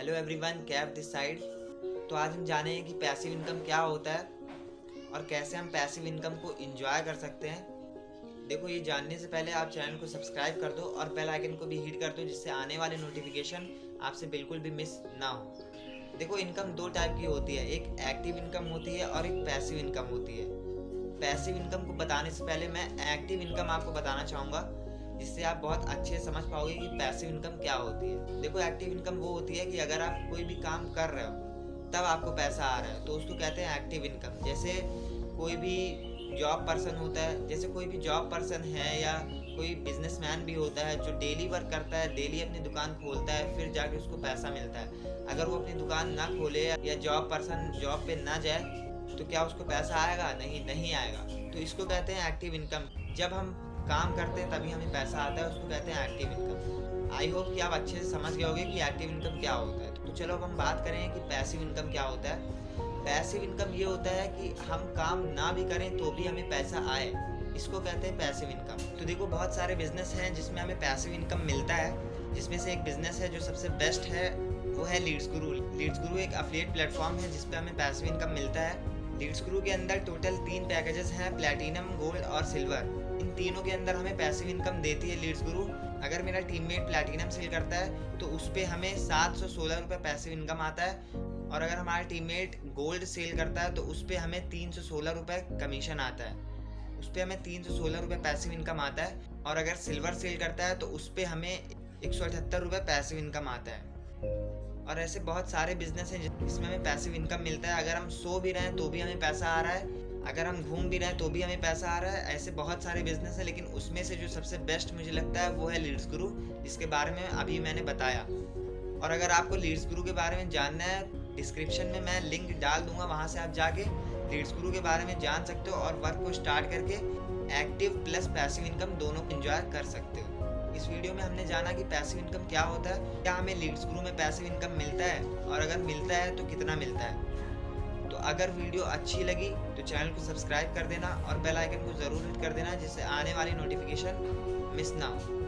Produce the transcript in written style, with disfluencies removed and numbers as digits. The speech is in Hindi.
Hello everyone, Kaif this side. तो आज हम जानेंगे कि पैसिव इनकम क्या होता है और कैसे हम पैसिव इनकम को एंजॉय कर सकते हैं। देखो, ये जानने से पहले आप चैनल को सब्सक्राइब कर दो और बेल आइकन को भी हिट कर दो, जिससे आने वाले नोटिफिकेशन आपसे बिल्कुल भी मिस ना हो। देखो, इनकम दो टाइप की होती है, एक एक्टिव इनकम होती है और एक पैसिव इनकम होती है। पैसिव इनकम को बताने से पहले मैं एक्टिव इनकम आपको बताना चाहूँगा, जिससे आप बहुत अच्छे समझ पाओगे कि पैसिव इनकम क्या होती है। देखो, एक्टिव इनकम वो होती है कि अगर आप कोई भी काम कर रहे हो तब आपको पैसा आ रहा है, तो उसको कहते हैं एक्टिव इनकम। जैसे कोई भी जॉब पर्सन होता है, जैसे कोई भी जॉब पर्सन है या कोई बिजनेसमैन भी होता है जो डेली वर्क करता है, डेली अपनी दुकान खोलता है, फिर जाके उसको पैसा मिलता है। अगर वो अपनी दुकान ना खोले या जॉब पर्सन जॉब पे ना जाए तो क्या उसको पैसा आएगा? नहीं आएगा। तो इसको कहते हैं एक्टिव इनकम। जब हम काम करते हैं तभी हमें पैसा आता है, उसको कहते हैं एक्टिव इनकम। आई होप कि आप अच्छे से समझ गए होंगे कि एक्टिव इनकम क्या होता है। तो चलो अब हम बात करें कि पैसिव इनकम क्या होता है। पैसिव इनकम ये होता है कि हम काम ना भी करें तो भी हमें पैसा आए, इसको कहते हैं पैसिव इनकम। तो देखो, बहुत सारे बिजनेस हैं जिसमें हमें पैसिव इनकम मिलता है, जिसमें से एक बिजनेस है जो सबसे बेस्ट है, वो है लीड्स गुरु। लीड्स गुरु एक एफिलिएट प्लेटफॉर्म है जिसपे हमें पैसिव इनकम मिलता है। लीड्स गुरु के अंदर टोटल 3 पैकेजेस हैं, प्लैटिनम, गोल्ड और सिल्वर। इन तीनों के अंदर हमें पैसिव इनकम देती है लीड्स गुरु। अगर मेरा टीममेट प्लैटिनम सेल करता है तो उस पर हमें 716 रुपये पैसिव इनकम आता है, और अगर हमारा टीममेट गोल्ड सेल करता है तो उस पर हमें 316 रुपये कमीशन आता है, उस पर हमें 316 रुपये पैसिव इनकम आता है। और अगर सिल्वर सेल करता है तो उस पर हमें 178 रुपये पैसिव इनकम आता है। और ऐसे बहुत सारे बिजनेस हैं जिसमें हमें पैसिव इनकम मिलता है। अगर हम सो भी रहे हैं तो भी हमें पैसा आ रहा है, अगर हम घूम भी रहे हैं तो भी हमें पैसा आ रहा है। ऐसे बहुत सारे बिजनेस हैं, लेकिन उसमें से जो सबसे बेस्ट मुझे लगता है वो है लीड्स गुरु, जिसके बारे में अभी मैंने बताया। और अगर आपको लीड्स गुरु के बारे में जानना है, डिस्क्रिप्शन में मैं लिंक डाल दूंगा, वहाँ से आप जाके लीड्स गुरु के बारे में जान सकते हो और वर्क को स्टार्ट करके एक्टिव प्लस पैसिव इनकम दोनों को एंजॉय कर सकते हो। इस वीडियो में हमने जाना कि पैसिव इनकम क्या होता है, क्या हमें लीड्स गुरु में पैसिव इनकम मिलता है, और अगर मिलता है तो कितना मिलता है। तो अगर वीडियो अच्छी लगी तो चैनल को सब्सक्राइब कर देना और बेल आइकन को ज़रूर हिट कर देना, जिससे आने वाली नोटिफिकेशन मिस ना हो।